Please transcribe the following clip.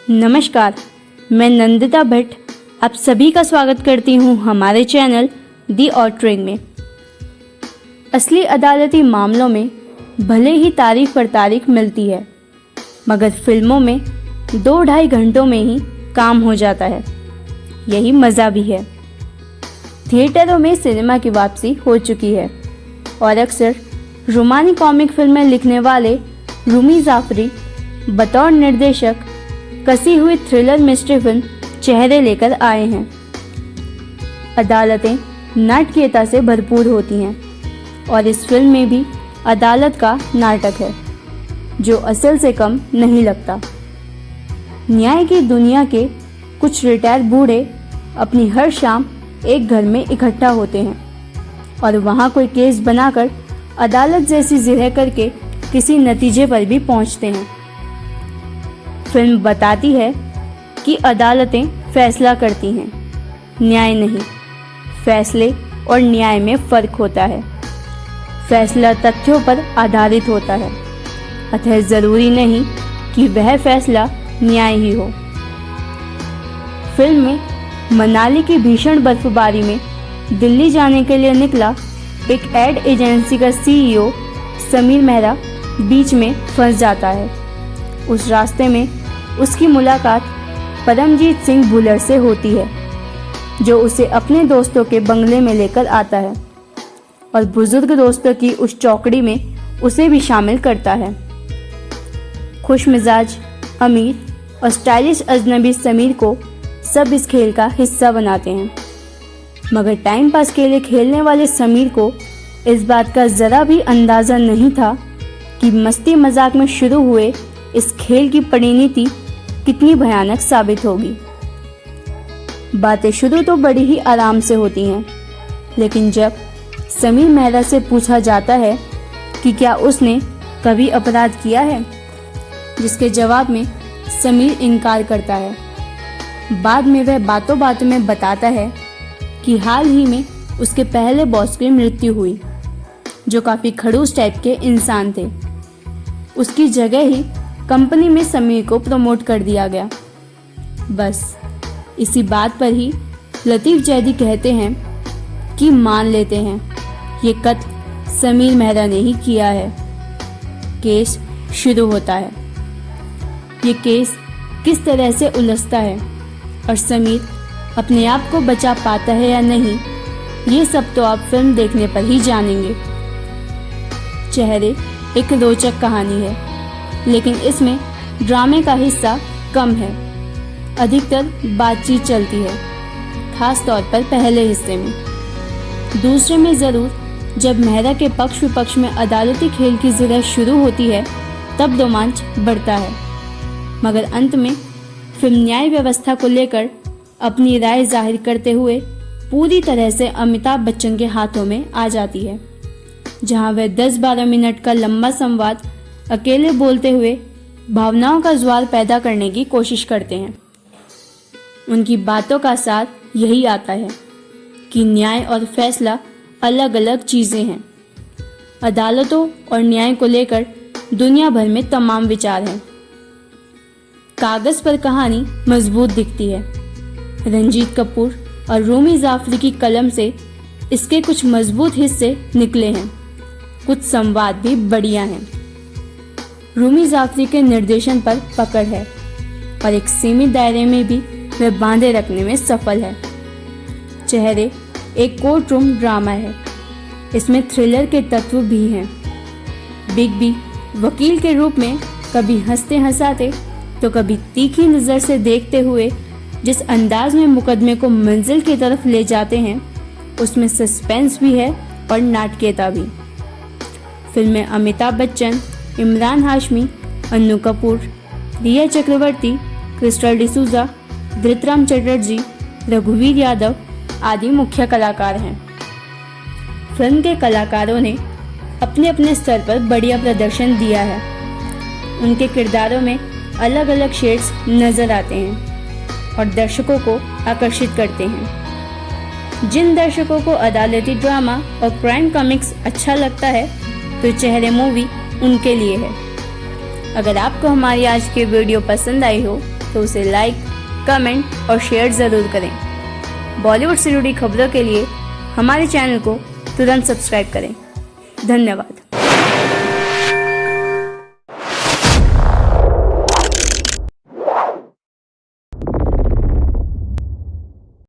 नमस्कार, मैं नंदिता भट्ट आप सभी का स्वागत करती हूँ हमारे चैनल दी ऑटरिंग में। असली अदालती मामलों में भले ही तारीख पर तारीख मिलती है, मगर फिल्मों में 2-2.5 घंटों में ही काम हो जाता है। यही मज़ा भी है। थिएटरों में सिनेमा की वापसी हो चुकी है और अक्सर रोमानी कॉमिक फिल्में लिखने वाले रूमी जाफरी बतौर निर्देशक कसी हुई थ्रिलर मिस्ट्री फिल्म चेहरे लेकर आए हैं। अदालतें नाटकीयता से भरपूर होती हैं और इस फिल्म में भी अदालत का नाटक है जो असल से कम नहीं लगता। न्याय की दुनिया के कुछ रिटायर बूढ़े अपनी हर शाम एक घर में इकट्ठा होते हैं और वहाँ कोई केस बनाकर अदालत जैसी जिरह करके किसी नतीजे पर भी पहुँचते हैं। फिल्म बताती है कि अदालतें फैसला करती हैं, न्याय नहीं। फैसले और न्याय में फ़र्क होता है। फैसला तथ्यों पर आधारित होता है, अतः ज़रूरी नहीं कि वह फैसला न्याय ही हो। फिल्म में मनाली की भीषण बर्फबारी में दिल्ली जाने के लिए निकला एक एड एजेंसी का सीईओ समीर मेहरा बीच में फंस जाता है। उस रास्ते में उसकी मुलाकात परमजीत सिंह भुल्लर से होती है, जो उसे अपने दोस्तों के बंगले में लेकर आता है और बुजुर्ग दोस्तों की उस चौकड़ी में उसे भी शामिल करता है। खुशमिजाज, अमीर और स्टाइलिश अजनबी समीर को सब इस खेल का हिस्सा बनाते हैं, मगर टाइम पास के लिए खेलने वाले समीर को इस बात का ज़रा भी अंदाज़ा नहीं था कि मस्ती मजाक में शुरू हुए इस खेल की परिणति कितनी भयानक साबित होगी। बातें शुरू तो बड़ी ही आराम से होती हैं, लेकिन जब समीर मेहरा से पूछा जाता है कि क्या उसने कभी अपराध किया है, जिसके जवाब में समीर इनकार करता है। बाद में वह बातों बातों में बताता है कि हाल ही में उसके पहले बॉस की मृत्यु हुई, जो काफ़ी खड़ूस टाइप के इंसान थे। उसकी जगह ही कंपनी में समीर को प्रमोट कर दिया गया। बस इसी बात पर ही लतीफ़ जैदी कहते हैं कि मान लेते हैं ये कत्ल समीर मेहरा ने ही किया है। केस शुरू होता है। ये केस किस तरह से उलझता है और समीर अपने आप को बचा पाता है या नहीं, ये सब तो आप फिल्म देखने पर ही जानेंगे। चेहरे एक रोचक कहानी है, लेकिन इसमें ड्रामे का हिस्सा कम है। अधिकतर बातचीत चलती है, खास तौर पर पहले हिस्से में। दूसरे में ज़रूर जब मेहरा के पक्ष विपक्ष में अदालती खेल की जिरह शुरू होती है तब रोमांच बढ़ता है, मगर अंत में फिल्म न्याय व्यवस्था को लेकर अपनी राय जाहिर करते हुए पूरी तरह से अमिताभ बच्चन के हाथों में आ जाती है, जहां वह 10-12 मिनट का लंबा संवाद अकेले बोलते हुए भावनाओं का ज्वार पैदा करने की कोशिश करते हैं। उनकी बातों का सार यही आता है कि न्याय और फैसला अलग अलग चीज़ें हैं। अदालतों और न्याय को लेकर दुनिया भर में तमाम विचार हैं। कागज़ पर कहानी मजबूत दिखती है। रंजीत कपूर और रूमी जाफरी की कलम से इसके कुछ मजबूत हिस्से निकले हैं। कुछ संवाद भी बढ़िया हैं। रूमी जाफरी के निर्देशन पर पकड़ है और एक सीमित दायरे में भी वह बांधे रखने में सफल है। चेहरे एक कोर्ट रूम ड्रामा है। इसमें थ्रिलर के तत्व भी हैं। बिग बी वकील के रूप में कभी हंसते हंसाते तो कभी तीखी नज़र से देखते हुए जिस अंदाज में मुकदमे को मंजिल की तरफ ले जाते हैं, उसमें सस्पेंस भी है और नाटकीयता भी। फिल्म में अमिताभ बच्चन, इमरान हाशमी, अन्नू कपूर, रिया चक्रवर्ती, क्रिस्टल डिसूजा, धृतराम चटर्जी, रघुवीर यादव आदि मुख्य कलाकार हैं। फिल्म के कलाकारों ने अपने अपने स्तर पर बढ़िया प्रदर्शन दिया है। उनके किरदारों में अलग अलग शेड्स नजर आते हैं और दर्शकों को आकर्षित करते हैं। जिन दर्शकों को अदालती ड्रामा और क्राइम कॉमिक्स अच्छा लगता है तो चेहरे मूवी उनके लिए है। अगर आपको हमारी आज की वीडियो पसंद आई हो तो उसे लाइक, कमेंट और शेयर ज़रूर करें। बॉलीवुड से जुड़ी खबरों के लिए हमारे चैनल को तुरंत सब्सक्राइब करें। धन्यवाद।